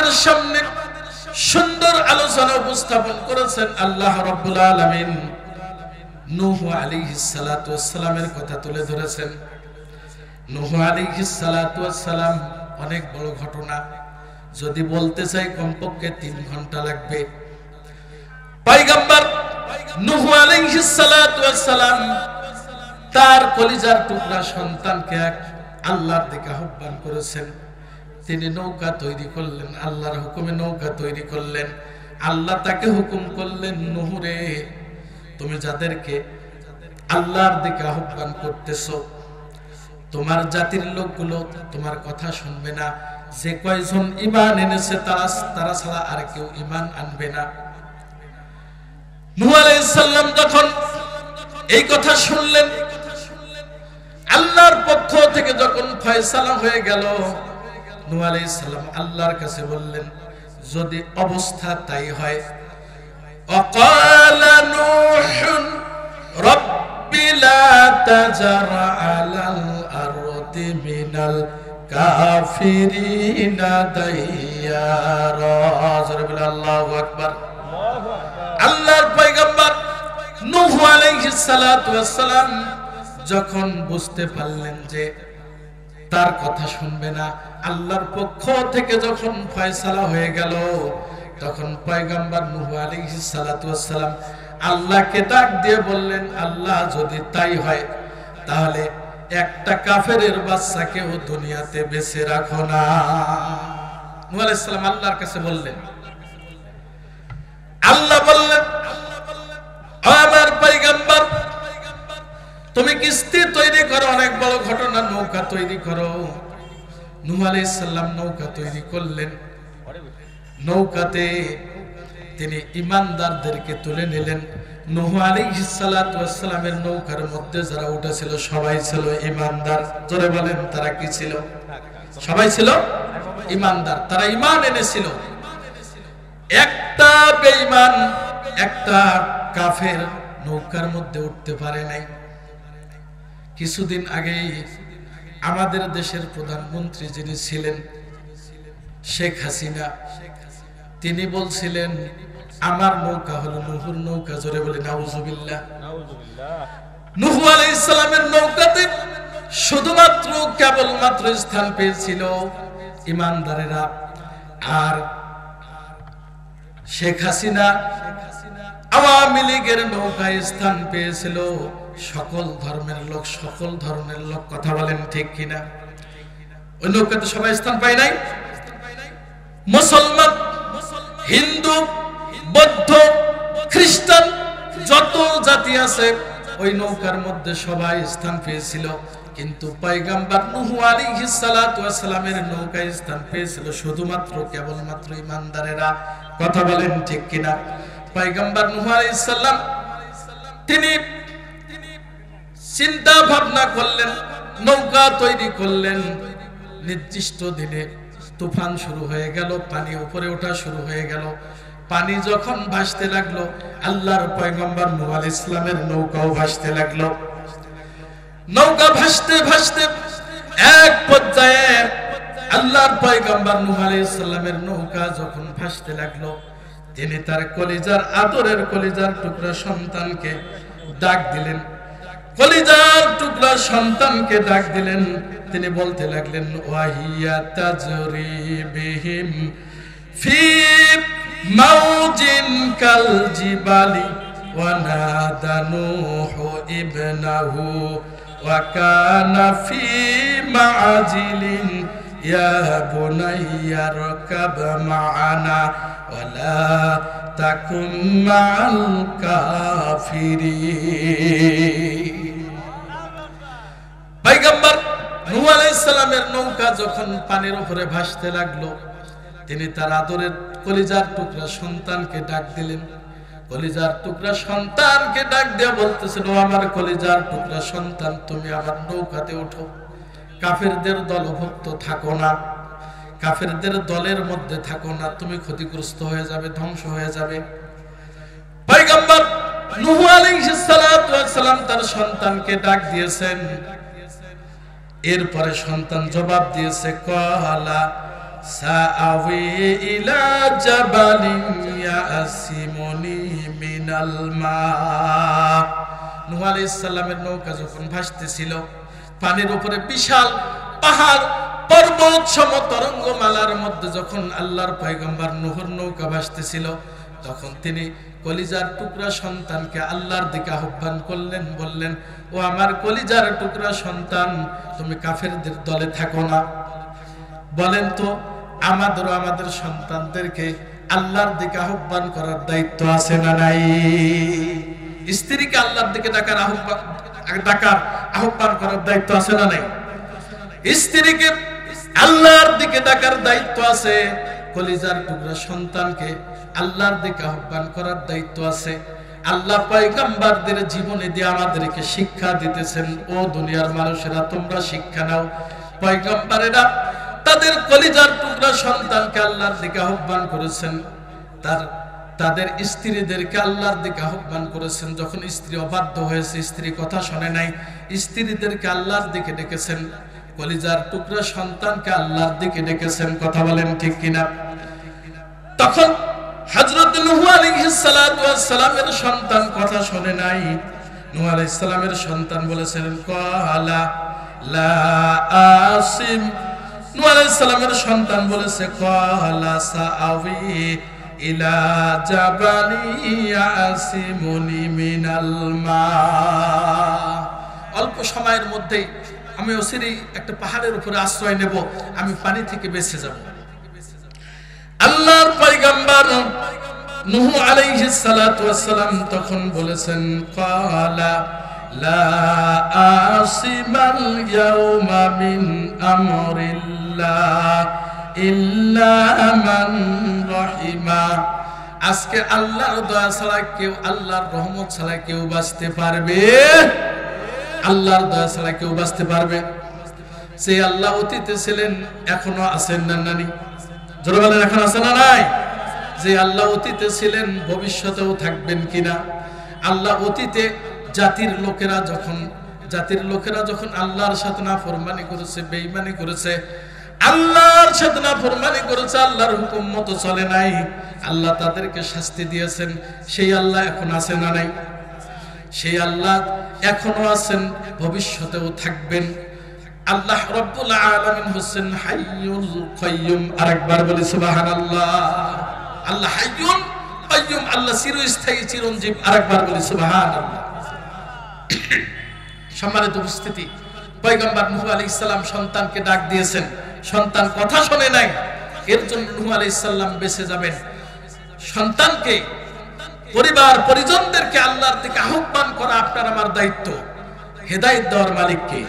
আমাদের সামনে সুন্দর আলোচনা উপস্থাপন করেছেন আল্লাহ রাব্বুল আলামিন। নূহ আলাইহিস সালাতু ওয়াস সালামের কথা তুলে ধরেছেন। নূহ আলাইহিস সালাতু ওয়াস সালাম অনেক বড় ঘটনা, যদি বলতে চাই কমপক্ষে 3 ঘন্টা লাগবে। পয়গম্বর নূহ আলাইহিস সালাতু ওয়াস সালাম তার কলিজার টুকরা সন্তানকে আল্লাহর দিকে আহ্বান করেছেন। তিনি নৌকা তৈরি করলেন, আল্লাহর হুকুমে নৌকা তৈরি করলেন। আল্লাহ তাকে হুকুম করলেন, নূহ রে, তুমি যাদেরকে আল্লাহর দিকে আহ্বান করতেছো, তোমার জাতির লোকগুলো তোমার কথা শুনবে না। যে কয়জন ঈমান এনেছে তারা ছাড়া আর কেউ ঈমান আনবে না। নূহ আলাইহিস সালাম যখন এই কথা শুনলেন, আল্লাহর পক্ষ থেকে যখন ফয়সালা হয়ে গেল, নূহ আলাইহিস সালাম আল্লাহর কাছে বললেন, যদি অবস্থা তাই হয়, ওয়াকালা নূহুন রাব্বি লা তাজার আলাল আরদি মিনাল কাফিরিনা দাইয়ারা। আল্লাহু আকবার। আল্লাহর পয়গম্বর নূহ আলাইহিস সালাতু ওয়াস সালাম যখন বুঝতে পারলেন যে তার কথা শুনবে না, আল্লাহর পক্ষ থেকে যখন ফয়সালা হয়ে গেল, তখন পয়গম্বর নূহ আলাইহিস সালাতু ওয়াস সালাম আল্লাহকে ডাক দিয়ে বললেন, আল্লাহ যদি তাই হয় তাহলে একটা কাফেরের বাচ্চাকেও দুনিয়াতে বেঁচে রাখো না। নূহ আলাইহিস সালাম আল্লাহর কাছে বললেন। আল্লাহ বললেন, আমার পয়গম্বর, তুমি কিস্তি তৈরি করো, অনেক বড় ঘটনা, নৌকা তৈরি করো। নূহ আলাইহিস সালাম নৌকা তৈরি করলেন। নৌকাতে তিনি ঈমানদারদেরকে তুলে নিলেন। নূহ আলাইহিস সালাতু ওয়াস সালামের নৌকার মধ্যে যারা উঠেছিল সবাই ছিল ঈমানদার। জোরে বলেন, তারা কি ছিল? সবাই ছিল ঈমানদার, তারা ঈমান এনেছিল। একটা বেঈমান, একটা কাফের নৌকার মধ্যে উঠতে পারে নাই। কিছুদিন আগেই আমাদের দেশের প্রধানমন্ত্রী যিনি ছিলেন, শেখ হাসিনা, তিনি বলছিলেন আমার নৌকা হলো নূহুর নৌকা। জোরে বলে নাউজুবিল্লাহ। নূহ আলাইহিস সালামের নৌকাতে শুধুমাত্র কেবলমাত্র স্থান পেয়েছিল ঈমানদারেরা। আর শেখ হাসিনা আওয়ামী লীগের নৌকায় স্থান পেয়েছিল সকল ধর্মের লোক, সকল ধরনের লোক। কথা বলেন ঠিক কিনা? ওই নৌকাতে সবাই স্থান পায় নাই। মুসলমান, হিন্দু, বৌদ্ধ, খ্রিস্টান, যত জাতি আছে ওই নৌকার মধ্যে সবাই স্থান পেয়েছিল। কিন্তু পয়গম্বর নূহ আলাইহিস সালাতু ওয়াস সালামের নৌকায় স্থান পেয়েছিল শুধুমাত্র কেবলমাত্র ঈমানদারেরা। কথা বলেন ঠিক কিনা? পয়গম্বর নূহ আলাইহিস সালাম তিনি চিন্তা ভাবনা করলেন, নৌকা তৈরি করলেন। নির্দিষ্ট দিনে তুফান শুরু হয়ে গেল, পানি উপরে ওঠা শুরু হয়ে গেল। পানি যখন ভাসতে লাগলো, আল্লাহর পয়গম্বর নূহ আলাইহিস সালামের নৌকাও ভাসতে লাগলো। নৌকা ভাসতে ভাসতে এক পর্যায়ে আল্লাহর পয়গম্বর নূহ আলাইহিস সালামের নৌকা যখন ভাসতে লাগলো, তিনি তার কলিজার আদরের কলিজার টুকরা সন্তানকে ডাক দিলেন। কলিজার টুকরা সন্তানকে ডাক দিলেন। তিনি বলতে লাগলেন, ওয়াহিয়া তাজরি বিহিম ফি মাউজিন কাল জিবালি ওয়া নাদা নূহু ইবনাহু ওয়া কানা ফি মাআজিলিন ইয়া বুনাইয়া রকাব মা'ানা ওয়া লা তাকুম মা'আল কাফিরিন। পয়গম্বর নূহ আলাইহিস সালামের নৌকা যখন পানির উপরে ভাসতে লাগলো, তিনি তার আদরের কলিজার টুকরা সন্তানকে ডাক দিলেন। কলিজার টুকরা সন্তানকে ডাক দিয়ে বলতেছিল, আমার কলিজার টুকরা সন্তান, তুমি আমার নৌকাতে ওঠো। কাফেরদের দলভুক্ত থাকো না, কাফেরদের দলের মধ্যে থাকো না, তুমি ক্ষতিগ্রস্ত হয়ে যাবে, ধ্বংস হয়ে যাবে। পয়গম্বর নূহ আলাইহিস সালাতু ওয়াস সালাম তার সন্তানকে ডাক দিয়েছেন। এরপরে সন্তান জবাব দিয়েছে, কালা সাআওই ইলা জাবালিন ইয়াসিমুনি মিনাল মা। নূহ আলাইহিস সালামের নৌকা যখন ভাসতেছিল, পানির উপরে বিশাল পাহাড় পর্বত সম তরঙ্গমালার মধ্যে যখন আল্লাহর পয়গম্বর নূহর নৌকা ভাসতেছিল, তখন তিনি কলিজার টুকরা সন্তানকে আল্লাহর দিকে আহ্বান করলেন, বললেন, ও আমার কলিজার টুকরা সন্তান, তুমি কাফেরদের দলে থাকো না। বলেন তো, আমাদেরও আমাদের সন্তানদেরকে আল্লাহর দিকে আহ্বান করার দায়িত্ব আছে না নাই? স্ত্রীকে আল্লাহর দিকে ডাকার আহ্বান করার দায়িত্ব আছে না নাই? স্ত্রীকে আল্লাহর দিকে ডাকার দায়িত্ব আছে, কলিজার টুকরা সন্তানকে আল্লাহর দিকে আহ্বান করার দায়িত্ব আছে। আল্লাহ পয়গম্বরদের জীবনে দিয়ে আমাদেরকে শিক্ষা দিতেছেন, ও দুনিয়ার মানুষেরা তোমরা শিক্ষা নাও। পয়গম্বরেরা তাদের কলিজার টুকরা সন্তানকে আল্লাহর দিকে আহ্বান করেছেন, তাদের স্ত্রীদেরকে আল্লাহর দিকে আহ্বান করেছেন। যখন স্ত্রী অবাধ্য হয়েছে, স্ত্রী কথা শোনে নাই, স্ত্রীদেরকে আল্লাহর দিকে ডেকেছেন, কলিজার টুকরা সন্তানকে আল্লাহর দিকে ডেকেছেন। কথা বলেন ঠিক কিনা? তখন হযরত নূহ আলাইহিস সালাতু ওয়াস সালামের সন্তান কথা শোনে নাই। নূহ আলাইহিস সালামের সন্তান বলেছেন, ক্বালা লা আসিম। নূহ আলাইহিস সালামের সন্তান বলেছে, ক্বালা সাআওই ইলা জাবালি ইয়াসিমুনি মিনাল মা। অল্প সময়ের মধ্যেই আমি অচিরেই একটা পাহাড়ের উপরে আশ্রয় নেব, আমি পানি থেকে বেঁচে যাব। আল্লাহর পয়গম্বর নূহ আলাইহিস সালাতু ওয়াস সালাম তখন বলেছেন, ক্বালা লা আসিমাল ইয়াউমা মিন আমরিল্লাহ ইল্লা মান রাহিমা। আজকে আল্লাহর দয়া ছাড়া কেউ, আল্লাহর রহমত ছাড়া কেউ বাঁচতে পারবে? আল্লাহর দয়া ছাড়া কেউ বাঁচতে পারবে? সেই আল্লাহ অতীতে ছিলেন, এখনো আছেন না নানি? জোরে বলেন, এখন আছে না নাই? যে আল্লাহ অতীতে ছিলেন, ভবিষ্যতেও থাকবেন কিনা? আল্লাহ অতীতে জাতির লোকেরা যখন আল্লাহর সাথে নাফরমানি করেছে, বেঈমানি করেছে, আল্লাহর সাথে নাফরমানি করেছে, আল্লাহর হুকুম মতো চলে নাই, আল্লাহ তাদেরকে শাস্তি দিয়েছেন। সেই আল্লাহ এখন আছে না নাই? সেই আল্লাহ এখনো আছেন, ভবিষ্যতেও থাকবেন। আল্লাহ রাব্বুল আলামিন হচ্ছেন হাইয়ুল কাইয়ুম। আরেকবার বলি সুবহানাল্লাহ। আল্লাহ হাইয়ুল কাইয়ুম, আল্লাহ চিরস্থায়ী, চিরঞ্জীব। আরেকবার বলি সুবহানাল্লাহ। সম্মানিত উপস্থিতি, পয়গম্বর নূহ আলাইহিস সালাম সন্তানকে ডাক দিয়েছেন, সন্তান কথা শুনে নাই, এর জন্য নূহ আলাইহিস সালাম বেঁচে যাবেন। সন্তানকে, পরিবার পরিজনদেরকে আল্লাহর দিকে আহ্বান করা আপনার আমার দায়িত্ব। হেদায়েত দেওয়ার মালিক কে?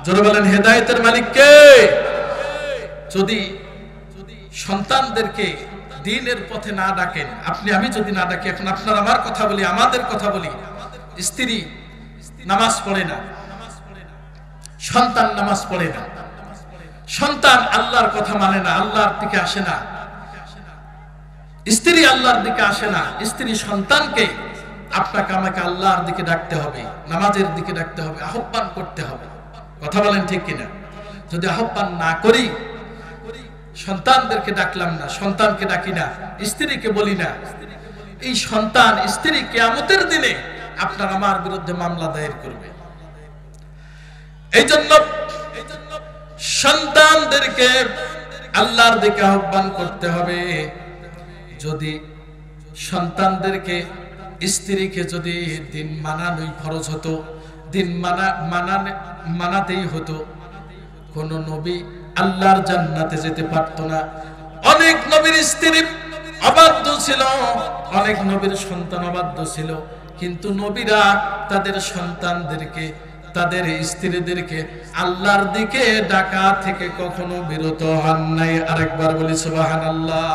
জোরে বলেন, হেদায়েতের মালিক কে? যদি সন্তানদেরকে দ্বীনের পথে না ডাকেন, আপনি আমি যদি না ডাকি, এখন আপনার আমার কথা বলি, আমাদের কথা বলি, স্ত্রী নামাজ পড়ে না, সন্তান নামাজ পড়ে না, সন্তান আল্লাহর কথা মানে না, আল্লাহর দিকে আসে না, স্ত্রী আল্লাহর দিকে আসে না, স্ত্রী সন্তানকে, আপনাকে আমাকে আল্লাহর দিকে ডাকতে হবে, নামাজের দিকে ডাকতে হবে, আহ্বান করতে হবে। কথা বলেন ঠিক কিনা? যদি আহ্বান না করি, সন্তানদেরকে ডাকলাম না, সন্তানকে ডাকি না, স্ত্রীকে বলি না, এই সন্তান স্ত্রী কিয়ামতের দিনে আপনার আমার বিরুদ্ধে মামলা দায়ের করবে। এই জন্য সন্তানদেরকে আল্লাহর দিকে আহ্বান করতে হবে। যদি সন্তানদেরকে, স্ত্রীকে যদি দিন মানানোই ফরজ হতো, দিন মানাতেই হতো, কোন নবী আল্লাহর জান্নাতে যেতে পারত না। অনেক নবীর স্ত্রী অবাধ্য ছিল, অনেক নবীর সন্তান অবাধ্য ছিল, কিন্তু নবীরা তাদের সন্তানদেরকে, তাদের স্ত্রীদেরকে আল্লাহর দিকে ডাকা থেকে কখনো বিরত হন নাই। আরেকবার বলি সুবহানাল্লাহ।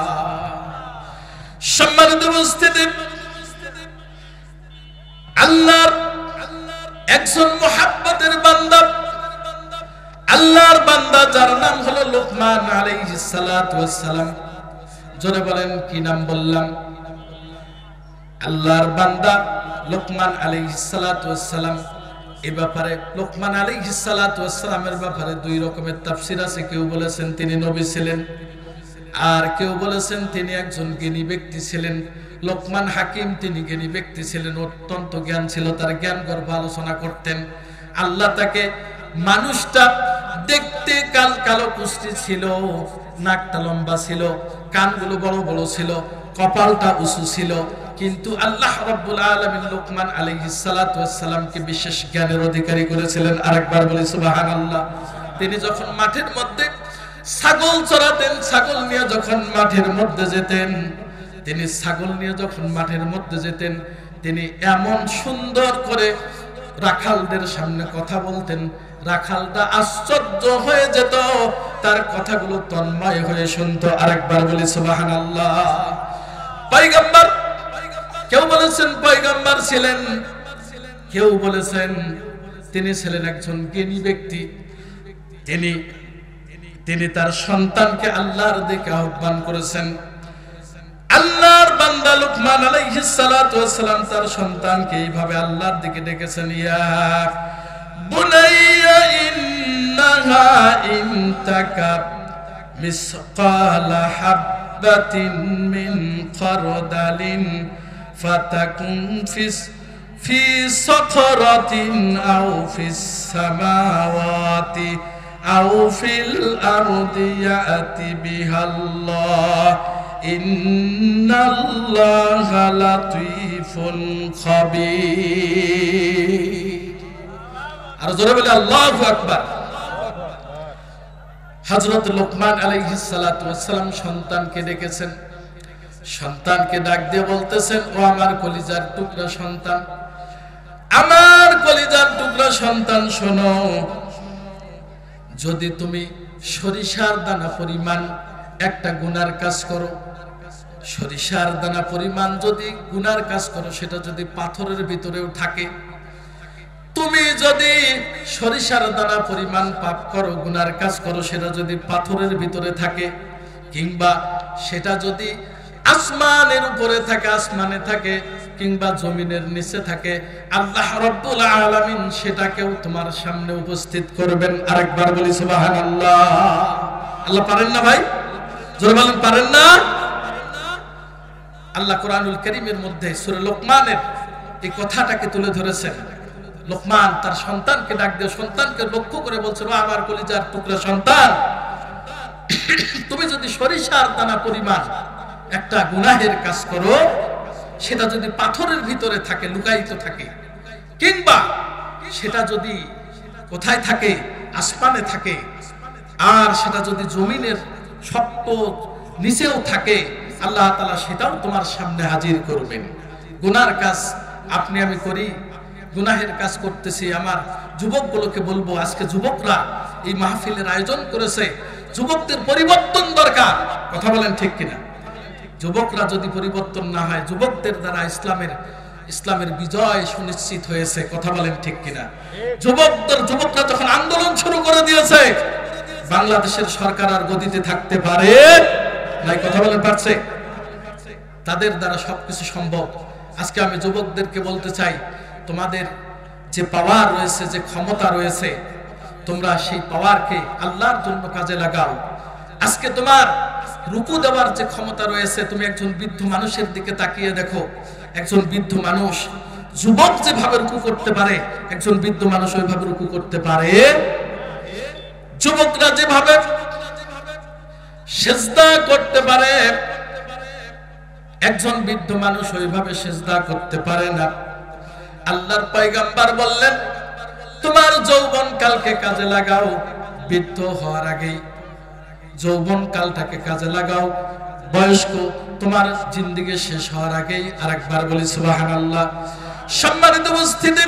সম্মানিত উপস্থিতি, আল্লাহর একজন মুহাব্বতের বান্দা, আল্লাহর বান্দা যার নাম হলো লোকমান আলাইহিস সালাতু ওয়াস সালাম। জোরে বলেন, কি নাম বললাম? আল্লাহর বান্দা লোকমান আলাইহিস সালাতু ওয়াস সালাম। এই ব্যাপারে লোকমান আলাইহিস সালাতু ওয়াস সালামের ব্যাপারে দুই রকমের তাফসীর আছে। কেউ বলেছেন তিনি নবী ছিলেন, আর কেউ বলেছেন তিনি একজন জ্ঞানী ব্যক্তি ছিলেন। লোকমান হাকিম তিনি জ্ঞানী ব্যক্তি ছিলেন, অত্যন্ত জ্ঞান ছিল, তার জ্ঞান গর্ভ আলোচনা করতেন। আল্লাহ তাকে, মানুষটা দেখতে কালো কুষ্টি ছিল, নাকটা লম্বা ছিল, কানগুলো বড় বড় ছিল, কপালটা উঁচু ছিল, কিন্তু আল্লাহ রাব্বুল আলামিন লোকমান আলাইহিস সালাতু ওয়াস সালামকে বিশেষ জ্ঞানের অধিকারী করেছিলেন। আরেকবার বলি সুবহানাল্লাহ। তিনি যখন মাঠের মধ্যে ছাগল চড়াতেন, ছাগল নিয়ে যখন মাঠের মধ্যে যেতেন, তিনি এমন সুন্দর করে রাখালদের সামনে কথা বলতেন, রাখালটা আশ্চর্য হয়ে যেত, তার কথাগুলো তন্ময় হয়ে শুনতো। আরেকবার বলি সুবহানাল্লাহ। পয়গম্বর, কেউ বলেছেন পয়গম্বর ছিলেন, কেউ বলেছেন তিনি ছিলেন একজন জ্ঞানী ব্যক্তি। তিনি তার সন্তানকে আল্লাহর দিকে আহ্বান করেছেন। আল্লাহর বান্দা লোকমান আলাইহিস সালাতু ওয়াস সালাম তার সন্তানকে এইভাবে আল্লাহর দিকে ডেকেছেন, ইয়া বুনাইয়া ইন্নাহা ইনতাকা মিসকালা হাববাতিন মিন খারদালিন ফাতাকুন ফি সাখরাতিন আও ফিস সামাওয়াতি আও ফিল আরদি ইয়াতি বিহাল্লাহ ইন্নাল্লাহা লাতীফুন খাবীর। আর জোরে বলে আল্লাহু আকবার। হযরত লোকমান আলাইহিস সালাতু ওয়াস সালাম সন্তানকে ডেকেছেন, সন্তানকে ডাক দিয়ে বলতেছেন, ও আমার কলিজার টুকরা সন্তান, আমার কলিজার টুকরা সন্তান, শোনো, যদি তুমি সরিষার দানা পরিমাণ একটা গুনার কাজ করো, সরিষার দানা পরিমাণ যদি গুনার কাজ করো, সেটা যদি পাথরের ভিতরেও থাকে, তুমি যদি সরিষার দানা পরিমাণ পাপ করো, গুনার কাজ করো, সেটা যদি পাথরের ভিতরে থাকে, কিংবা সেটা যদি আসমানের উপরে থাকে, আসমানে থাকে, কিংবা জমিনের নিচে থাকে, আল্লাহ রাব্বুল আলামিন সেটাকেও তোমার সামনে উপস্থিত করবেন। আরেকবার বলি সুবহানাল্লাহ। আল্লাহ পারেন না ভাই? জোরে বলেন, পারেন না? আল্লাহ কোরআনুল কারীমের মধ্যে সূরা লোকমানের এই কথাটাকে তুলে ধরেছেন। লোকমান তার সন্তানকে ডাক দিয়ে সন্তানকে লক্ষ্য করে বলছেন, ও আমার কলিজার টুকরা সন্তান, তুমি যদি সরিষার দানা পরিমাণ একটা গুনাহের কাজ করো, সেটা যদি পাথরের ভিতরে থাকে, লুকায়িত থাকে, কিংবা সেটা যদি কোথায় থাকে, আসমানে থাকে, আর সেটা যদি জমিনের শক্ত নিচেও থাকে, আল্লাহ তাআলা সেটাও তোমার সামনে হাজির করবেন। গুনার কাজ আপনি আমি করি, গুনাহের কাজ করতেছি। আমার যুবকগুলোকে বলবো, আজকে যুবকরা এই মাহফিলের আয়োজন করেছে, যুবকদের পরিবর্তন দরকার। কথা বলেন ঠিক কিনা? যুবকরা যদি পরিবর্তন না হয়, যুবকদের দ্বারা ইসলামের বিজয় সুনিশ্চিত হয়েছে। কথা বলেন ঠিক কিনা? যুবকরা যখন আন্দোলন শুরু করে দিয়েছে, বাংলাদেশের সরকার আর গদিতে থাকতে পারে নাই। কথা বলেন পারছে? তাদের দ্বারা সবকিছু সম্ভব। আজকে আমি যুবকদেরকে বলতে চাই, তোমাদের যে পাওয়ার রয়েছে, যে ক্ষমতা রয়েছে, তোমরা সেই পাওয়ারকে আল্লাহর জন্য কাজে লাগাও। আজকে তোমার রুকু দেওয়ার যে ক্ষমতা রয়েছে, তুমি একজন বৃদ্ধ মানুষের দিকে তাকিয়ে দেখো, একজন বৃদ্ধ মানুষ, যুবক যেভাবে রুকু করতে পারে, একজন বৃদ্ধ মানুষ ওইভাবে রুকু করতে পারে। যুবকরা যেভাবে সিজদা করতে পারে, একজন বৃদ্ধ মানুষ ওইভাবে সিজদা করতে পারে না। আল্লাহর পয়গম্বর বললেন, তোমার যৌবন কালকে কাজে লাগাও, বৃদ্ধ হওয়ার আগেই যৌবন কালটাকে কাজে লাগাও, বয়স্ক তোমার জিন্দেগি শেষ হওয়ার আগেই। আরেকবার বলি সুবহানাল্লাহ। সম্মানিত উপস্থিতি,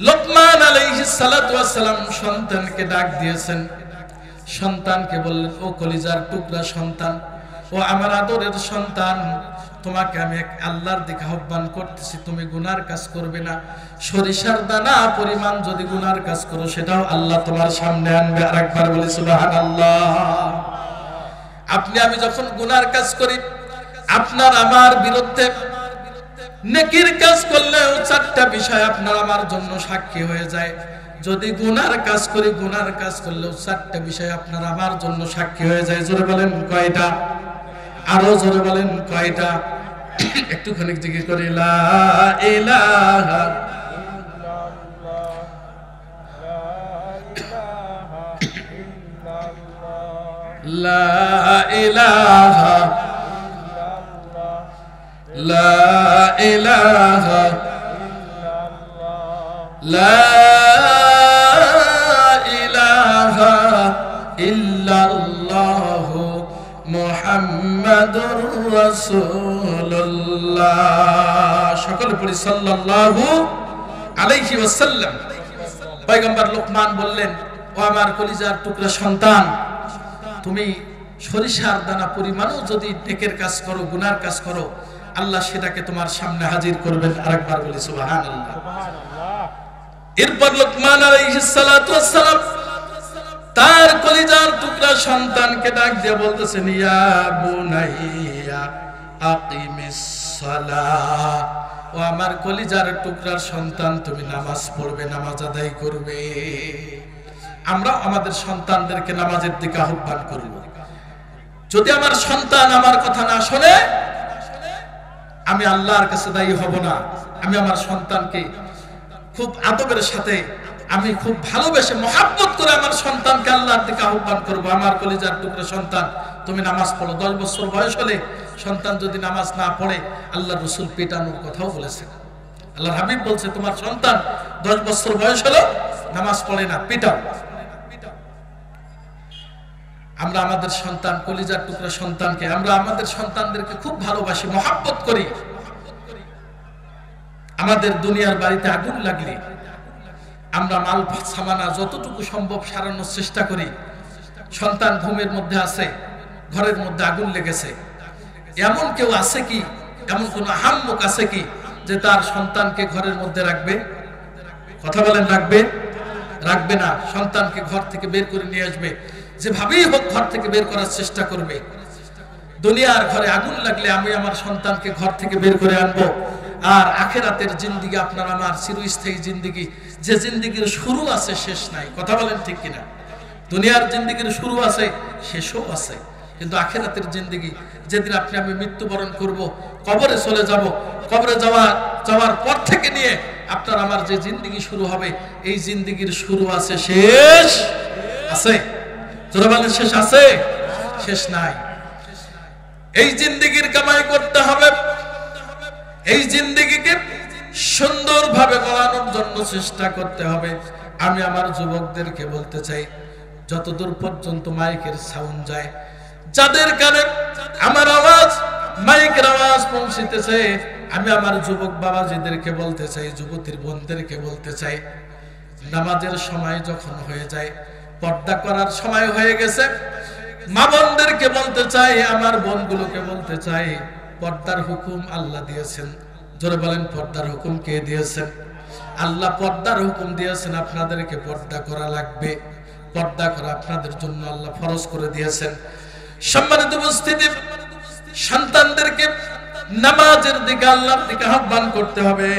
লোকমান আলাইহিস সালাতু ওয়াস সালাম সন্তানকে ডাক দিয়েছেন, সন্তানকে বললেন, ও কলিজার টুকরা সন্তান, ও আমার আদরের সন্তান, তোমাকে আমি এক আল্লাহর দিকে আহ্বান করতেছি, তুমি গুনার কাজ করবে না। সরিষার দানা পরিমাণ যদি গুনার কাজ করো, সেটাও আল্লাহ তোমার সামনে আনবে। আরেকবার বলি সুবহানাল্লাহ। আপনি আমি যখন গুনার কাজ করি, আপনার আমার বিরুদ্ধে নেকির কাজ করলেও চারটা বিষয় আপনার আমার জন্য সাক্ষী হয়ে যায়। যদি গুনার কাজ করি, গুনার কাজ করলেও চারটা বিষয় আপনার আমার জন্য সাক্ষী হয়ে যায়। জোরে বলেন কয়টা? আরো জোরে বলেন কয়টা? একটুখানি জিকির করি, লা ইলাহা লা ইলাহা লা ইলাহা লা ইলাহা ইল্লাল্লাহ মুহাম্মাদুর রাসূলুল্লাহ। সকলে পড়ি সাল্লাল্লাহু আলাইহি ওয়াসাল্লাম। পয়গম্বর লোকমান বললেন, ও আমার কলিজার টুকরা সন্তান, তুমি সরিষার দানা পরিমাণও যদি নেকের কাজ করো, গুনার কাজ করো, আল্লাহ সেটাকে তোমার সামনে হাজির করবেন। আরেকবার বলি সুবহানাল্লাহ। এরপর লোকমান আলাইহিস সালাতু ওয়াস সালাম তার কলিজার টুকরা সন্তানকে ডাক দিয়ে বলতেছেন, ইয়া বুনাইয়া আকিমিস সালাহ, ও আমার কলিজার টুকরার সন্তান, তুমি নামাজ পড়বে, নামাজ আদায় করবে। আমরা আমাদের সন্তানদেরকে নামাজের দিকে আহ্বান করব। যদি আমার সন্তান আমার কথা না শোনে, আমি আল্লাহর কাছে দায়ী হব না। আমি আমার সন্তানকে খুব আদবের সাথে, আমি খুব ভালোবেসে মহাব্বত করে আমার সন্তানকে আল্লাহর দিকে আহ্বান করবো। আমার কলিজার টুকরা সন্তান, তুমি নামাজ পড়ো। 10 বছর বয়স হলে সন্তান যদি নামাজ না পড়ে, আল্লাহ রসুল পেটানোর কথাও বলেছেন। আল্লাহ হাবিব বলছে, তোমার সন্তান 10 বছর বয়স হলো নামাজ পড়ে না, পিটাও। আমরা আমাদের সন্তান, কলিজার টুকরা সন্তানকে, আমরা আমাদের সন্তানদেরকে খুব ভালোবাসি, মহাব্বত করি। আমাদের দুনিয়ার বাড়িতে আগুন লাগলে আমরা মাল সামানা যতটুকু সম্ভব সারানোর চেষ্টা করি। সন্তান ঘুমের মধ্যে আছে, ঘরের মধ্যে আগুন লেগেছে, এমন কেউ আছে কি, এমন কোন আহাম্মক আছে কি যে তার সন্তানকে ঘরের মধ্যে রাখবে? কথা বলেন, রাখবে? রাখবে না। সন্তানকে ঘর থেকে বের করে নিয়ে আসবে, যেভাবেই হোক ঘর থেকে বের করার চেষ্টা করবে। দুনিয়ার ঘরে আগুন লাগলে আমি আমার সন্তানকে ঘর থেকে বের করে আনবো। আর আখিরাতের জিন্দেগি, আপনার আমার চিরস্থায়ী জিন্দেগি, যে জিন্দেগির শুরু আছে শেষ নাই। কথা বলেন ঠিক কিনা? দুনিয়ার জিন্দেগির শুরু আছে, শেষও আছে, কিন্তু আখিরাতের জিন্দেগি, যেদিন আপনি আমি মৃত্যুবরণ করব, কবরে চলে যাব, কবরে যাওয়ার পর থেকে নিয়ে আপনার আমার যে জিন্দেগি শুরু হবে, এই জিন্দেগির শুরু আছে, শেষ আছে। যারা বলেন শেষ আছে? শেষ নাই। এই জিন্দেগির কামাই করতে হবে, এই জিন্দেগিকে সুন্দরভাবে গড়ানোর জন্য চেষ্টা করতে হবে। আমি আমার যুবকদেরকে বলতে চাই, যতদূর পর্যন্ত মাইকের সাউন্ড যায়, যাদের কানে আমার আওয়াজ, মাইকের আওয়াজ পৌঁছিতেছে, আমি আমার যুবক বাবাজিদেরকে বলতে চাই, যুবতীর বোনদেরকে বলতে চাই, নামাজের সময় যখন হয়ে যায়, পর্দা করার সময় হয়ে গেছে, মা বোনদেরকে বলতে চাই, আমার বোনগুলোকে বলতে চাই, পর্দার হুকুম আল্লাহ দিয়েছেন। জোরে বলেন, পর্দার হুকুম কে দিয়েছেন? আল্লাহ পর্দার হুকুম দিয়েছেন। আপনাদেরকে পর্দা করা লাগবে, পর্দা করা আপনাদের জন্য আল্লাহ ফরজ করে দিয়েছেন। সম্মানিত উপস্থিতি, সন্তানদেরকে নামাজের দিকে, আল্লাহর দিকে আহ্বান করতে হবে।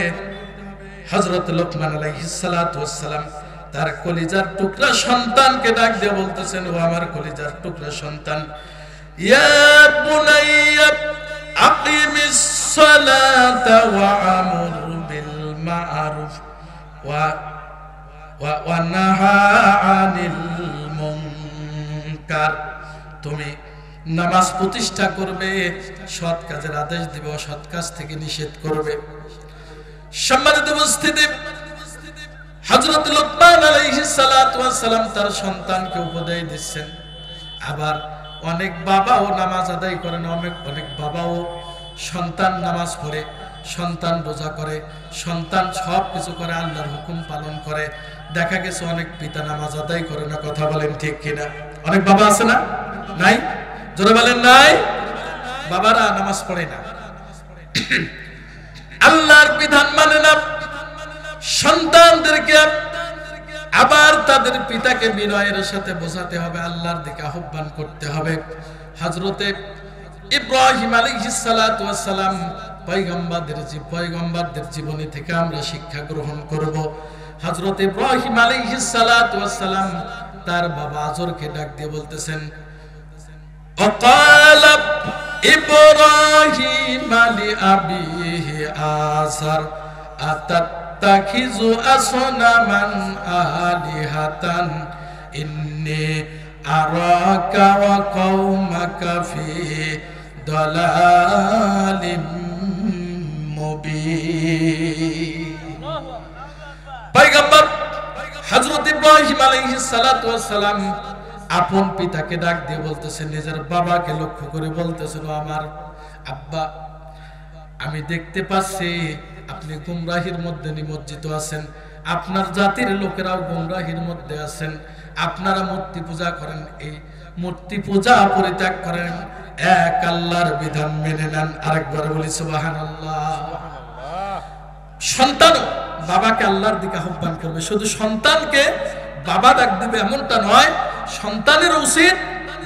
হযরত লোকমান আলাইহিস সালাতু ওয়াস সালাম তার কলিজার টুকরা সন্তানকে ডাক দিয়ে বলতেছেন, ও আমার কলিজার টুকরা সন্তান, ইয়া বুনাইয়া আকিমিস সালাতা ওয়া আমুর বিল মা'রুফ ওয়া নাহা আনিল মুনকার। তুমি নামাজ প্রতিষ্ঠা করবে, সৎ কাজের আদেশ দিবে, অসৎ কাজ থেকে নিষেধ করবে। সম্মানিত উপস্থিতি, হযরত লোকমান আলাইহিস সালাতু ওয়াস সালাম তার সন্তানকে উপদেশ দিচ্ছেন। আবার অনেক বাবাও নামাজ আদায় করেন, অনেক বাবাও সন্তান নামাজ পড়ে, সন্তান রোজা করে, সন্তান সব কিছু করে, আল্লাহর হুকুম পালন করে। দেখা গেছে অনেক পিতা নামাজ আদায় করে না। কথা বলেন ঠিক কিনা? অনেক বাবা আছে না? নাই? জোরে বলেন নাই? বাবারা নামাজ পড়ে না, আল্লাহর বিধান মানে না। সন্তানদেরকে আবার তাদের পিতাকে বিনয়ের সাথে বোঝাতে হবে, আল্লাহর দিকে আহ্বান করতে হবে। হযরতে ইব্রাহিম আলাইহিস সালাতু ওয়াস সালাম পয়গম্বরদের জীবনী থেকে আমরা শিক্ষা গ্রহণ করব। হযরত ইব্রাহিম আলাইহিস সালাতু ওয়াস সালাম তার বাবা আজরকে ডাক দিয়ে বলতেছেন অকালা ইব্রাহিম লিআবিহি আযার আতাত্তাখিযু আসনামান আলিহাতান ইন্নী আরাকা ওয়া কওমাকা ফি দালালিম মুবিন। পয়গম্বর হযরত ইব্রাহিম আলাইহিস সালাতু ওয়াস সালাম আপন পিতাকে ডাক দিয়ে বলতেছেন, নিজের বাবাকে লক্ষ্য করে বলতেছেন, ও আমার আব্বা, আমি দেখতে পাচ্ছি আপনি গুমরাহির মধ্যে নিমজ্জিত আছেন, আপনার জাতির লোকেরাও গুমরাহির মধ্যে আছেন, আপনারা মূর্তি পূজা করেন, এই মূর্তি পূজা পরিত্যাগ করেন, এক আল্লাহর বিধান মেনে নেন। আরেকবার বলি সুবহানাল্লাহ। সন্তান বাবাকে আল্লাহর দিকে আহ্বান করবে, শুধু সন্তানকে বাবা ডাক দিবে এমনটা নয়, সন্তানের উচিত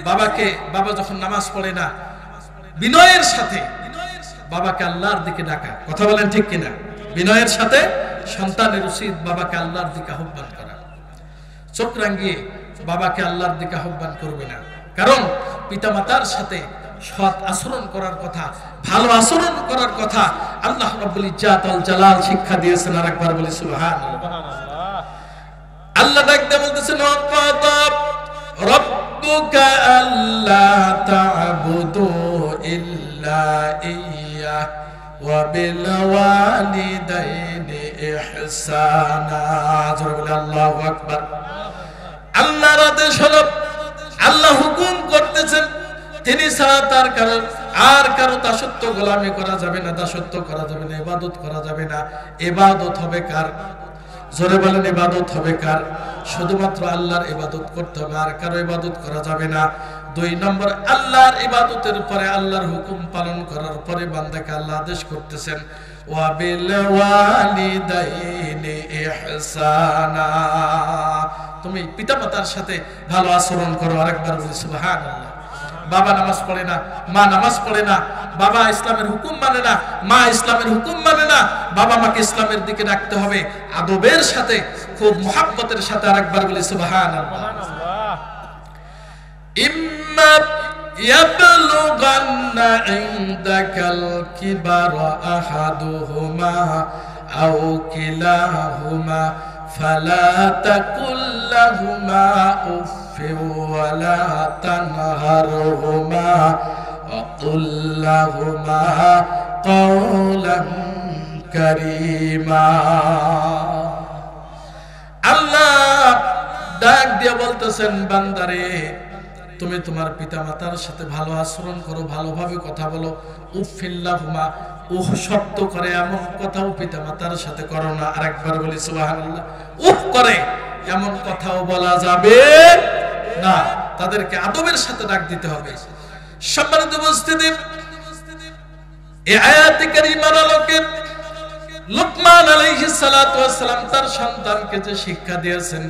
বাবাকে, বাবা যখন নামাজ পড়ে না, বিনয়ের সাথে বাবাকে আল্লাহর দিকে ডাকা। কথা বলেন ঠিক কিনা? বিনয়ের সাথে সন্তানের উচিত বাবাকে আল্লাহর দিকে আহ্বান করা। চোখ রাঙিয়ে বাবাকে আল্লাহর দিকে আহ্বান করবে না, কারণ পিতামাতার সাথে সৎ আচরণ করার কথা, ভালো আচরণ করার কথা আল্লাহ রাব্বুল ইজ্জাত ওয়াল জালাল শিক্ষা দিয়েছেন। আরেকবার বলি সুবহানাল্লাহ। আল্লাহ ডাক দিয়ে বলতেছেন ওয়াকাদা রাব্বুকা আল্লা তা'বুদু ইল্লা ইয়্যা ওয়া বিল ওয়ালিদাইনি ইহসানা। জোরে বলি আল্লাহু আকবার। আল্লাহর আদেশ হলো, আল্লাহ হুকুম করতেছেন, তিনি ছাড়া তার কারো দাসত্ব গোলামি করা যাবে না, দাসত্ব করা যাবে না, ইবাদত করা যাবে না। ইবাদত হবে কার? জোরে বলেন, ইবাদত হবে কার? শুধুমাত্র আল্লাহর ইবাদত করতে হবে, আর কারো ইবাদত করা যাবে না। 2 নম্বর, আল্লাহর ইবাদতের পরে, আল্লাহর হুকুম পালন করার পরে বান্দাকে আল্লাহ আদেশ করতেছেন ওয়া বিল ওয়ালিদাইনি ইহসানা, তুমি পিতামাতার সাথে ভালো আচরণ করো। আরেকবার বলি সুবহানাল্লাহ। বাবা নামাজ পড়ে না, মা নামাজ পড়ে না, বাবা ইসলামের হুকুম মানে না, মা ইসলামের হুকুম মানে না, বাবা মাকে ইসলামের দিকে রাখতে হবে আদবের সাথে, খুব মুহাব্বতের সাথে। আরেকবার বলি সুবহানাল্লাহ। ইম্মা ইয়াবলুগান্না ইনদাকাল কিবারা আহাদুহুমা আও কিলাহুমা ফালা তাকুল লাহুমা উফফিন ওয়ালা তানহারহুমা ওয়া কুল লাহুমা কাওলান কারীমা। আল্লাহ ডাক দিয়ে বলতেছেন, বান্দারে তুমি তোমার পিতামাতার সাথে ভালো আচরণ করো, ভালোভাবে কথা বলো। উফিল্লাহুমা, উহ শব্দ করে এমন কথাও পিতামাতার সাথে করো না। আরেকবার বলি সুবহানাল্লাহ। উহ করে এমন কথাও বলা যাবে না, তাদেরকে আদবের সাথে ডাক দিতে হবে। সম্মানিত উপস্থিতি, এই আয়াতে কারিমার আলোকে লুকমান আলাইহিস সালাতু ওয়াস সালাম তার সন্তানকে যে শিক্ষা দিয়েছেন,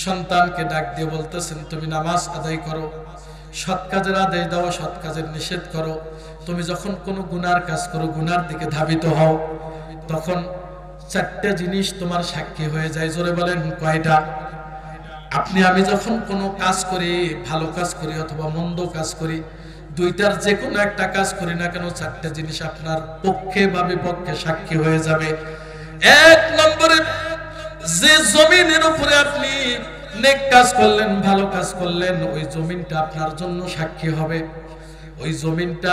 সন্তানকে ডাক দিয়ে বলতেছেন, তুমি নামাজ আদায় করো, সৎ কাজের আদেশ দাও, সৎ কাজের নিষেধ করো। তুমি যখন কোনো গুনার কাজ করো, গুনার দিকে ধাবিত হও, তখন 4টা জিনিস তোমার সাক্ষী হয়ে যায়। জোরে বলেন, কয়টা? আপনি আমি যখন কোনো কাজ করি, ভালো কাজ করি অথবা মন্দ কাজ করি, 2টার যে কোনো একটা কাজ করি না কেন, 4টা জিনিস আপনার পক্ষে বা বিপক্ষে সাক্ষী হয়ে যাবে। 1 নম্বরে, যে জমিনের উপরে আপনি নেক কাজ করলেন, ভালো কাজ করলেন, ওই জমিনটা আপনার জন্য সাক্ষী হবে। ওই জমিনটা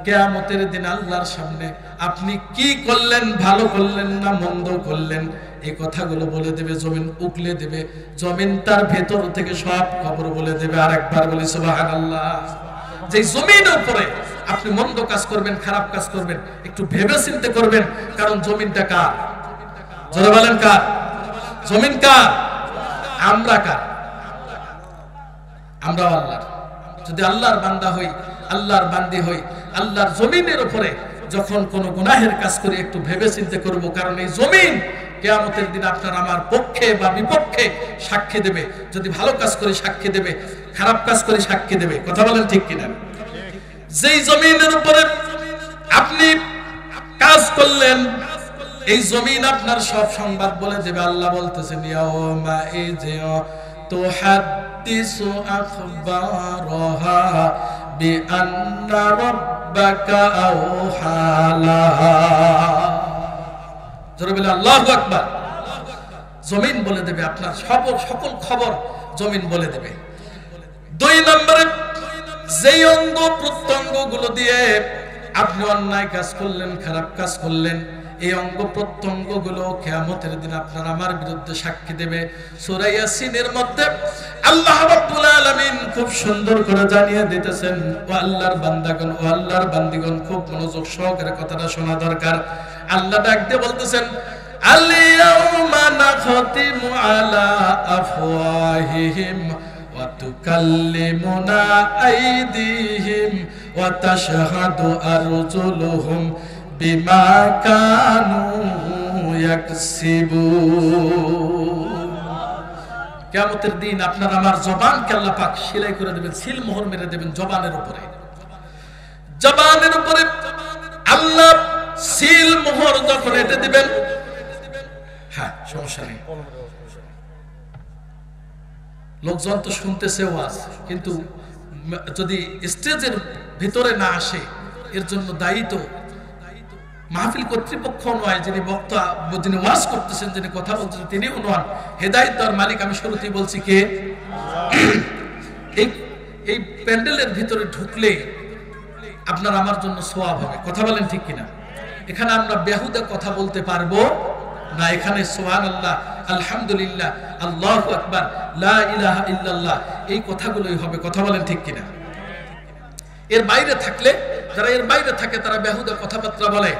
কিয়ামতের দিন আল্লাহর সামনে আপনি কি করলেন, ভালো করলেন না মন্দ করলেন, এই কথাগুলো বলে দেবে। জমিন উকলে দেবে, জমিন তার ভেতর থেকে সব খবর বলে দেবে। আরেকবার বলি সুবহানাল্লাহ। যে জমিনের উপরে আপনি মন্দ কাজ করবেন, খারাপ কাজ করবেন, একটু ভেবে চিন্তে করবেন, কারণ জমিনটা কার? জোরে বলেন, কার? জমিন কার? আমরা কার? আমরা আল্লাহর। যদি আল্লাহর বান্দা হই, আল্লাহর বান্দি হই, আল্লাহর জমিনের উপরে যখন কোন গুনাহের কাজ করি, একটু ভেবে চিন্তে করব, কারণ এই জমিন কিয়ামতের দিন আপনার আমার পক্ষে বা বিপক্ষে সাক্ষী দেবে। যদি ভালো কাজ করি সাক্ষী দেবে, খারাপ কাজ করি সাক্ষী দেবে। কথা বলেন ঠিক কিনা? যেই জমিনের উপরে আপনি কাজ করলেন, এই জমিন আপনার সব সংবাদ বলে দেবে। আল্লাহ বলতেছেন ইয়াউমা ইযা তুহাদ্দিসু আখবারাহা বিআন্না রাব্বাকা আওহালাহা। জোরে বলে আল্লাহু আকবার। জমিন বলে দেবে, আপনার সকল খবর জমিন বলে দেবে। 2 নম্বরে, যেই অঙ্গ প্রত্যঙ্গ গুলো দিয়ে আপনি অন্যায় কাজ করলেন, খারাপ কাজ করলেন, এই অঙ্গ প্রত্যঙ্গ গুলো কিয়ামতের দিন আপনার আমার বিরুদ্ধে সাক্ষী দেবে। সূরা ইয়াসিনের মধ্যে আল্লাহ রাব্বুল আলামিন খুব সুন্দর করে জানিয়ে দিতেছেন, ও আল্লাহর বান্দাগণ, ও আল্লাহর বান্দিগণ, খুব মনোযোগ সহকারে কথাটা শোনা দরকার। আল্লাহ ডাক দিয়ে বলতেছেন, আল-ইয়াউমা নাখতিমু আলা আফওয়াহিহিম ওয়া তুকাল্লিমুনা আইদিহিম ওয়া তাশহাদু আরজুলুহুম বিমা কানু ইয়াকসিবুন। কিয়ামতের দিন আপনার আমার জবানকে আল্লাহ পাক সেলাই করে দেবেন, সিল মোহর মেরে দেবেন জবানের উপরে। জবানের উপরে আল্লাহ সিল মোহর যখন এঁটে দিবেন, হ্যাঁ সমস্যা নেই, লোকজন তো শুনতেছে ওয়াজ, কিন্তু যদি স্টেজের ভিতরে না আসে এর জন্য দায়ী তো মাহফিল কর্তৃপক্ষ নয়, যিনি বক্তা, যিনি ওয়াজ করতেছেন, যিনি কথা বলতেছেন তিনিও নন, হেদায়েত দেওয়ার মালিক আমি শুরুতেই বলছি কে? এই প্যান্ডেলের ভিতরে ঢুকলে আপনার আমার জন্য সওয়াব হবে। কথা বলেন ঠিক কিনা? এখানে আমরা বেহুদা কথা বলতে পারবো না। এখানে সুবহানাল্লাহ, আলহামদুলিল্লাহ, আল্লাহু আকবার, লা ইলাহা ইল্লাল্লাহ, এই কথাগুলোই হবে। কথা বলেন ঠিক কিনা? এর বাইরে থাকলে, যারা এর বাইরে থাকে তারা বেহুদা কথাবার্তা বলে,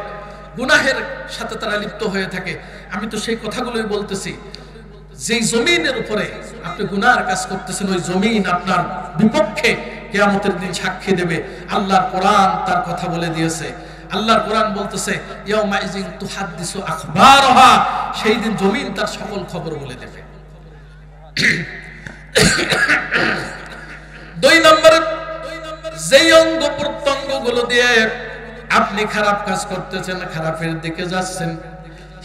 গুনাহের সাথে তারা লিপ্ত হয়ে থাকে। আমি তো সেই কথাগুলোই বলতেছি। যেই জমিনের উপরে আপনি গুনাহের কাজ করতেছেন, ওই জমিন আপনার বিপক্ষে কিয়ামতের দিন সাক্ষী দেবে। আল্লাহর কোরআন তার কথা বলে দিয়েছে। আল্লাহর কোরআন বলতেছে, ইয়াউমা ইযিন তুহাদ্দিসু আখবারাহা, সেই দিন জমিন তার সকল খবর বলে দেবে। 2 নম্বরে, যেই অঙ্গ প্রত্যঙ্গ গুলো দিয়ে আপনি খারাপ কাজ করতেছেন, খারাপের দিকে যাচ্ছেন,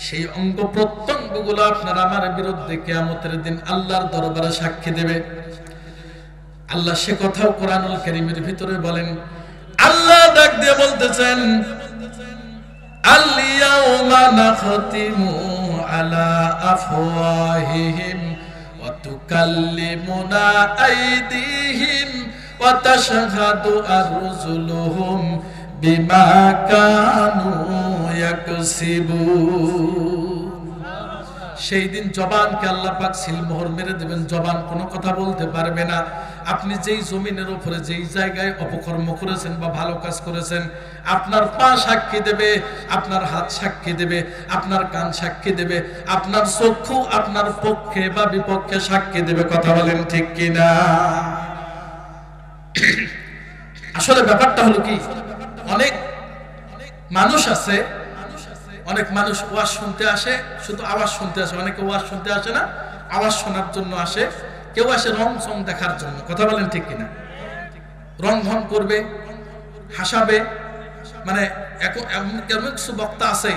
সেই অঙ্গ প্রত্যঙ্গ গুলো আপনার আমার বিরুদ্ধে কিয়ামতের দিন আল্লাহর দরবারে সাক্ষী দেবে। আল্লাহ সে কথাও কোরআনুল কারীমের ভিতরে বলেন। আল্লাহ ডাক দিয়ে বলতেছেন, আল-ইয়াউমা নাখতিমু আলা আফওয়াহিহিম ওয়া তুকাল্লিমুনা আইদিহিম ওয়া তাশহাদু আরজুলুহুম বিমা কানু ইয়াকসিবুন। সেই দিন জবানকে আল্লাহ পাক সিলমোহর মেরে দেবেন, জবান কোনো কথা বলতে পারবে না। আপনি যেই জমিনের উপরে যেই জায়গায় অপকর্ম করেছেন বা ভালো কাজ করেছেন, আপনার পা সাক্ষী দেবে, আপনার হাত সাক্ষী দেবে, আপনার কান সাক্ষী দেবে, আপনার চক্ষু আপনার পক্ষে বা বিপক্ষে সাক্ষী দেবে। কথা বলেন ঠিক কিনা? আসলে ব্যাপারটা হলো কি, অনেক মানুষ আছে, অনেক মানুষ ওয়াজ শুনতে আসে, শুধু আওয়াজ শুনতে আসে। অনেকে ওয়াজ শুনতে আসে না, আওয়াজ শোনার জন্য আসে। কেউ আসে রং সং দেখার জন্য। কথা বলেন ঠিক কিনা? রং ঢং করবে, হাসাবে। মানে এমন কিছু বক্তা আছে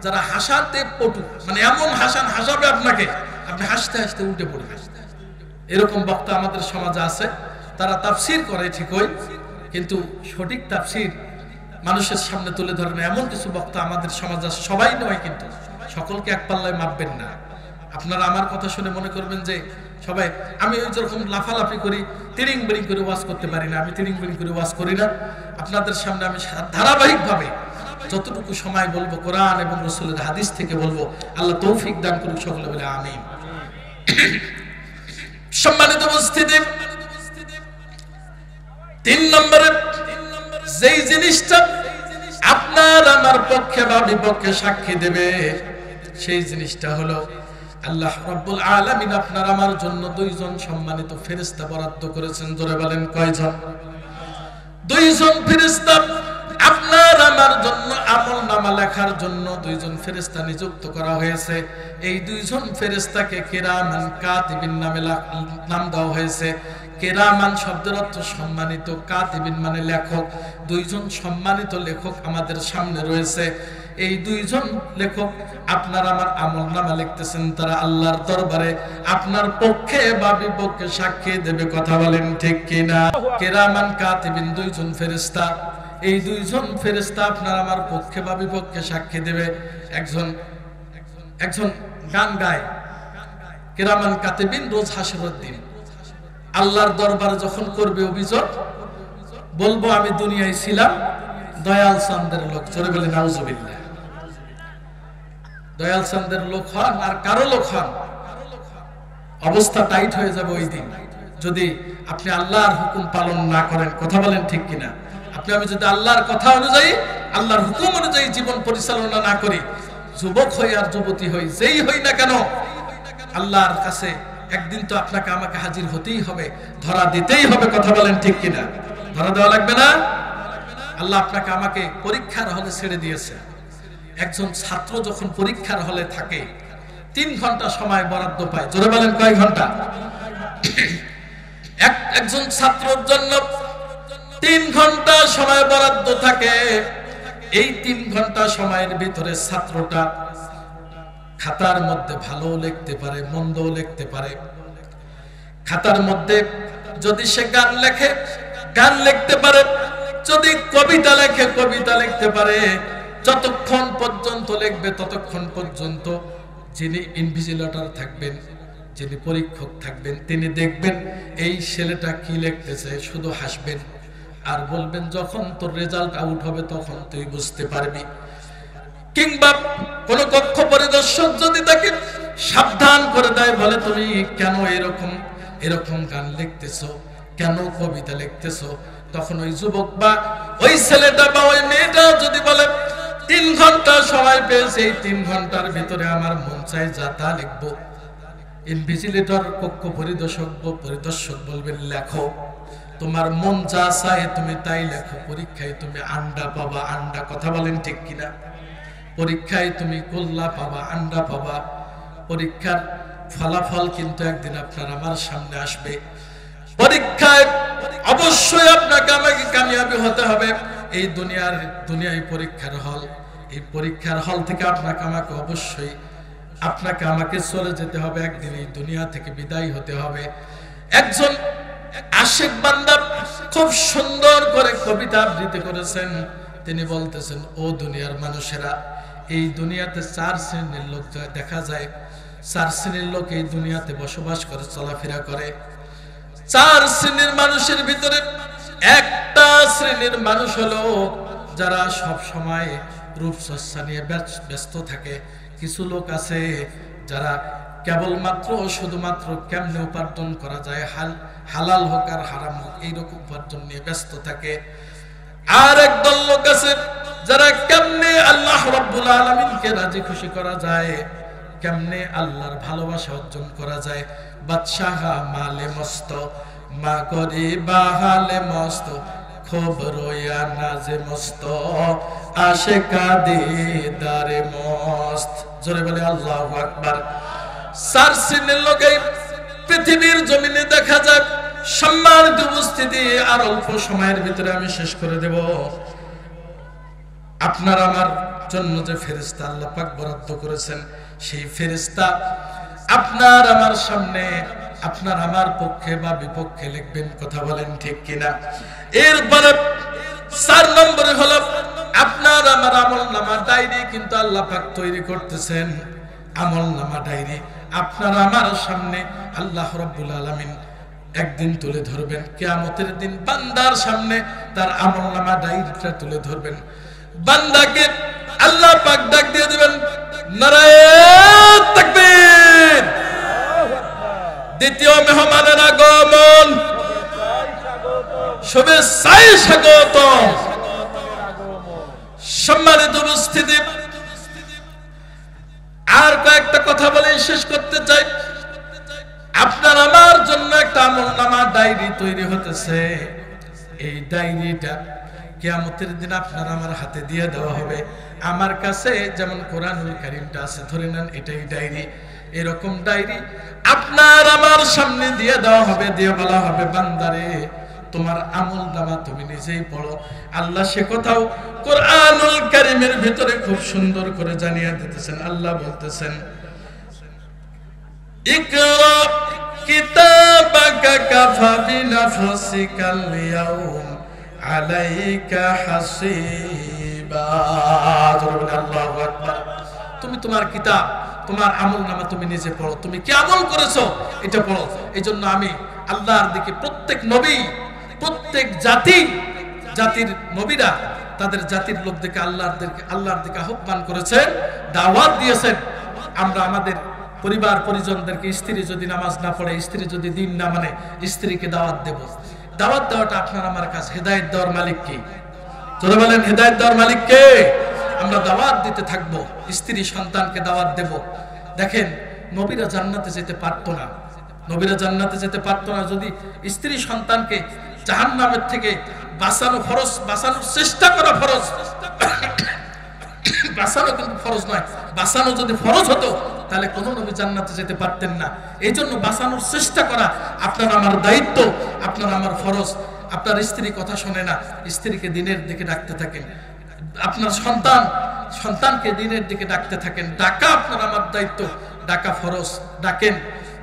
যারা হাসাতে পটু, মানে এমন হাসাবে আপনাকে, আপনি হাসতে হাসতে উল্টে পড়বে। এরকম বক্তা আমাদের সমাজে আছে। তারা তাফসীর করে ঠিকই, কিন্তু সঠিক তাফসীর মানুষের সামনে তুলে ধরেন। এমন কিছু বক্তা আমাদের সমাজে আছে, সবাই নয় কিন্তু, সকলকে এক পাল্লায় মাপবেন না। আপনারা আমার কথা শুনে মনে করবেন যে সবাই, আমি ওই যেরকম লাফালাফি করি, তিরিং বিরিং করে ওয়াজ করতে পারি না, আমি তিরিং বিরিং করে ওয়াজ করি না। আপনাদের সামনে আমি ধারাবাহিকভাবে যতটুকু সময় বলবো কোরআন এবং রাসূলের হাদিস থেকে বলবো। আল্লাহ তৌফিক দান করুন, সকলে বলে আমিন। সম্মানিত উপস্থিতি, 3 নম্বরে, যেই জিনিসটা আপনার আমার পক্ষে বা বিপক্ষে সাক্ষী দেবে, সেই জিনিসটা হলো আল্লাহ রাব্বুল আলামিন আপনার আমার জন্য 2 জন সম্মানিত ফেরেশতা বরাদ্দ করেছেন। জোরে বলেন কয়জন? 2 জন ফেরেশতা আপনার আমার জন্য আমলনামা লেখার জন্য 2 জন ফেরেশতা নিযুক্ত করা হয়েছে। এই 2 জন ফেরেশতাকে কিরামান কাতিবিন নামে নাম দেওয়া হয়েছে। কেরামান শব্দের অর্থ সম্মানিত, কাতিবিন মানে লেখক। 2 জন সম্মানিত লেখক আমাদের সামনে রয়েছে। এই দুইজন লেখক আপনার আমার আমলনামা লিখতেছেন, তারা আল্লাহর দরবারে আপনার পক্ষে বা বিপক্ষে সাক্ষী দেবে। কথা বলেন ঠিক কিনা? কিরামান কাতিবিন, দুইজন ফেরেশতা, এই দুইজন ফেরেশতা আপনার আমার পক্ষে বা বিপক্ষে সাক্ষী দেবে। একজন গান গায়, কিরামান কাতিবিন, রোজ হাসরের দিন আল্লাহর দরবারে যখন করবে অভিযোগ, বলবো আমি দুনিয়ায় ছিলাম দয়াল চাঁদের লোক। চলে বলে নাউজুবিল্লাহ। দয়াল চাঁদের লোক হন আর কারো লোক হন, অবস্থা টাইট হয়ে যাবে ওই দিন যদি আপনি আল্লাহর হুকুম পালন না করেন। কথা বলেন ঠিক কিনা? আপনি আমি যদি আল্লাহর কথা অনুযায়ী, আল্লাহর হুকুম অনুযায়ী জীবন পরিচালনা না করি, যুবক হই আর যুবতী হই, যেই হই না কেন, আল্লাহর কাছে একদিন তো আপনাকে আমাকে হাজির হতেই হবে, ধরা দিতেই হবে। কথা বলেন ঠিক কিনা? ধরা দেওয়া লাগবে না? আল্লাহ আপনাকে আমাকে পরীক্ষার হলে ছেড়ে দিয়েছে। একজন ছাত্র যখন পরীক্ষার হলে থাকে 3 ঘন্টা সময় বরাদ্দ পায়। জোরে বলেন কয় ঘন্টা? একজন ছাত্রের জন্য 3 ঘন্টা সময় বরাদ্দ থাকে। এই 3 ঘন্টা সময়ের ভিতরে ছাত্রটা খাতার মধ্যে ভালো লিখতে পারে, মন্দও লিখতে পারে। খাতার মধ্যে যদি সে গান লেখে, গান লিখতে পারে, যদি কবিতা লেখে, কবিতা লিখতে পারে। যতক্ষণ পর্যন্ত লিখবে ততক্ষণ পর্যন্ত যিনি ইনভিজিলেটর থাকবেন, যিনি পরীক্ষক থাকবেন, তিনি দেখবেন এই ছেলেটা কি লিখতেছে, শুধু হাসবেন আর বলবেন যখন তোর রেজাল্ট আউট হবে তখন তুই বুঝতে পারবি। কিংবা কোন কক্ষ পরিদর্শক যদি তাকে সাবধান করে দেয়, বলে তুমি কেন এরকম গান লিখতেছো, কেন কবিতা লিখতেছো, তখন ওই যুবক বা ওই ছেলেটা বা ওই মেয়েটা যদি বলে 3 ঘন্টা সময় পেয়েছে, এই 3 ঘন্টার ভিতরে আমার মন চাই যা তা লিখবো, ইনভিজিলেটর কক্ষ পরিদর্শক বলবেন লেখো, তোমার মন যা চায় তুমি তাই লেখো, পরীক্ষায় তুমি আন্ডা পাবা, আন্ডা। কথা বলেন ঠিক কিনা? পরীক্ষায় তুমি কল্লা পাবা, আন্ডা পাবা। পরীক্ষার ফলাফল কিন্তু একদিন আপনার আমার সামনে আসবে। পরীক্ষায় অবশ্যই আপনাকে আমাকে কামিয়াবি হতে হবে। এই দুনিয়ায় পরীক্ষার হল, এই পরীক্ষার হল থেকে আপনাকে আমাকে অবশ্যই আপনাকে আমাকে চলে যেতে হবে, একদিন এই দুনিয়া থেকে বিদায় হতে হবে। একজন আশিক বান্দা খুব সুন্দর করে কবিতা আবৃত্তি করেছেন। তিনি বলতেছেন, ও দুনিয়ার মানুষেরা, এই দুনিয়াতে 4 শ্রেণীর লোক দেখা যায়। 4 শ্রেণীর লোক এই দুনিয়াতে বসবাস করে, চলাফেরা করে। 4 শ্রেণীর মানুষের ভিতরে একটা শ্রেণীর মানুষ হলো যারা সব সময় রূপচর্চা নিয়ে ব্যস্ত থাকে। কিছু লোক আছে যারা কেবলমাত্র শুধুমাত্র কেমনে উপার্জন করা যায়, হালাল হোক আর হারাম হোক, এইরকম উপার্জন নিয়ে ব্যস্ত থাকে। আর একদল লোক আছে যারা কেমনে আল্লাহ রাব্বুল আলামিনকে রাজি খুশি করা যায়, কেমনে আল্লাহর ভালোবাসা অর্জন করা যায়। বাদশাহ মালে মস্ত, মা গরিবা হালে মস্ত, খবরয়া নাজে মস্ত, আশিকা দিদারে মস্ত। জোরে বলে আল্লাহু আকবার। 4 শ্রেণীর লোক এই পৃথিবীর জমিনে দেখা যায়। সম্মানিত উপস্থিতি, আর অল্প সময়ের ভিতরে আমি শেষ করে দেব। আপনার আমার জন্য যে ফেরেশতা আল্লাহ পাক বরাদ্দ করেছেন, সেই ফেরেশতা আপনার আমার সামনে, আপনার আমার পক্ষে বা বিপক্ষে লিখবেন। কথা বলেন ঠিক কিনা? এরপরে 4 নম্বরে হলো আপনার আমার আমলনামা ডায়েরি কিন্তু আল্লাহ পাক তৈরি করতেছেন। আমলনামা ডায়েরি আপনার আমার সামনে আল্লাহ রাব্বুল আলামিন একদিন তুলে ধরবেন। কিয়ামতের দিন বান্দার সামনে তার আমলনামা ডায়েরিটা তুলে ধরবেন। বান্দাকে আল্লাহ পাক ডাক দিয়ে দিবেন, নারায়ে তাকবীর। দ্বিতীয় মেহমানের আগমন, শুভেচ্ছায় স্বাগতম। সম্মানিত উপস্থিতি, আর কয়েকটা কথা বলে শেষ করতে চাই। আপনার আমার জন্য একটা আমলনামা ডায়েরি তৈরি হতেছে। এই ডায়েরিটা কিয়ামতের দিন আপনার আমার হাতে দিয়ে দেওয়া হবে। আমার কাছে যেমন কোরআনুল কারীমটা আছে, ধরে নেন এটাই ডায়েরি। এরকম ডায়েরি আপনার আমার সামনে দিয়ে দেওয়া হবে, দিয়ে বলা হবে, বান্দারে তোমার আমল নামা তুমি নিজেই পড়ো। আল্লাহ সে কথাও কোরআনুল কারীমের ভিতরে খুব সুন্দর করে জানিয়ে দিতেছেন। আল্লাহ বলতেছেন, ইকরা কিতাবাকা কাফা বিনাফসিকাল ইয়াউম আলাইকা হাসিবা। আল্লাহু আকবার। তুমি তোমার কিতাব, তোমার আমল নামা তুমি নিজে পড়ো। তুমি কি আমল করেছো এটা পড়ো। এই জন্য আমি আল্লাহর দিকে প্রত্যেক নবী, প্রত্যেক জাতির নবীরা তাদের জাতির লোকদেরকে আল্লাহর দিকে আহ্বান করেছেন, দাওয়াত দিয়েছেন। আমরা আমাদের পরিবার পরিজনদেরকে, স্ত্রী যদি নামাজ না পড়ে, স্ত্রী যদি দিন না মানে, স্ত্রীকে দাওয়াত দেব। দাওয়াত দেওয়াটা আপনার আমার কাজ। হেদায়েত দেওয়ার মালিক কে? জোরে বলেন, হেদায়েত দেওয়ার মালিক কে? আমরা দাওয়াত দিতে থাকবো, স্ত্রী সন্তানকে দাওয়াত দেব। দেখেন, নবীরা জান্নাতে যেতে পারতো না। নবীরা জান্নাতে যেতে পারতো না যদি স্ত্রী সন্তানকে জাহান্নামের থেকে বাঁচানো ফরজ, বাঁচানোর চেষ্টা করা ফরজ। বাঁচানো কিন্তু ফরজ নয়। বাঁচানো যদি ফরজ হতো তাহলে কোনো নবী জান্নাতে যেতে পারতেন না। এই জন্য বাঁচানোর চেষ্টা করা আপনার আমার দায়িত্ব, আপনার আমার ফরজ। আপনার স্ত্রী কথা শোনে না, স্ত্রীকে দিনের দিকে ডাকতে থাকেন। আপনার সন্তানকে দিনের দিকে ডাকতে থাকেন। ডাকা আপনার আমার দায়িত্ব, ডাকা ফরজ। ডাকেন,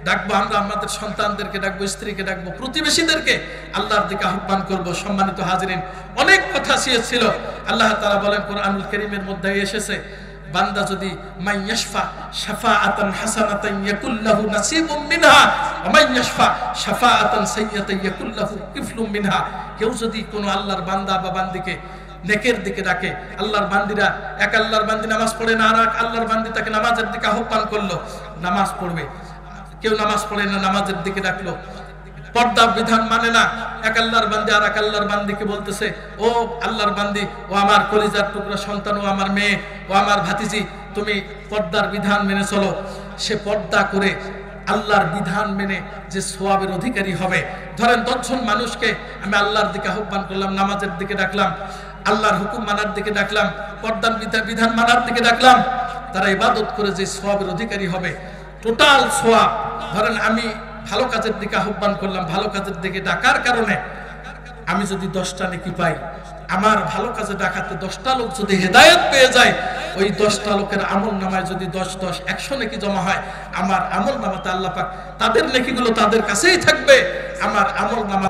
ডাকবো আমরা আমাদের সন্তানদেরকে, ডাকবো স্ত্রীকে, ডাকবো প্রতিবেশীদেরকে, আল্লাহর দিকে আহ্বান করব। সম্মানিত হাজিরিন, অনেক কথা ছিল। আল্লাহ তাআলা বলেন কোরআনুল কারীমের মধ্যে এসেছে, বান্দা যদি মাইয়াশফা শাফাআতান হাসানাতান ইয়াকুল লাহু নাসিবুম মিনহা ওয়া মাইয়াশফা শাফাআতান সাইয়্যাতান ইয়াকুল লাহু কিফলুম মিনহা। কেউ যদি কোনো আল্লাহর বান্দা বা বান্দিকে নেকের দিকে ডাকে, আল্লাহর বান্দিরা, এক আল্লাহর বান্দি নামাজ পড়ে না, আর এক আল্লাহর বান্দি তাকে নামাজের দিকে আহ্বান করলো, নামাজ পড়বে। কেউ নামাজ পড়ে না, নামাজের দিকে ডাকলো, পর্দা বিধান মানে না, এক আল্লাহর বান্দি আর এক আল্লাহর বান্দিকে বলতেছে, ও আল্লাহর বান্দি, ও আমার কলিজার টুকরা সন্তান, ও আমার মেয়ে, ও আমার ভাতিজি, তুমি পর্দার বিধান মেনে চলো। সে পর্দা করে আল্লাহর বিধান মেনে যে সওয়াবের অধিকারী হবে। ধরেন 10 জন মানুষকে আমি আল্লাহর দিকে আহ্বান করলাম, নামাজের দিকে ডাকলাম, আল্লাহর হুকুম মানার দিকে ডাকলাম, পর্দার বিধান মানার দিকে ডাকলাম, তারা ইবাদত করে যে সওয়াবের অধিকারী হবে, টোটাল সওয়াব। ধরেন আমি ভালো কাজের দিকে আহ্বান করলাম, ভালো কাজের দিকে ডাকার কারণে আমি যদি 10টা নেকি পাই, আমার ভালো কাজে ডাকাতে 10টা লোক যদি হেদায়েত পেয়ে যায়, ওই 10টা লোকের আমল নামায় যদি 10 100 নেকি জমা হয়, আমার আমল নামাতে আল্লাহ পাক তাদের নেকিগুলো তাদের কাছেই থাকবে, আমার আমল নামা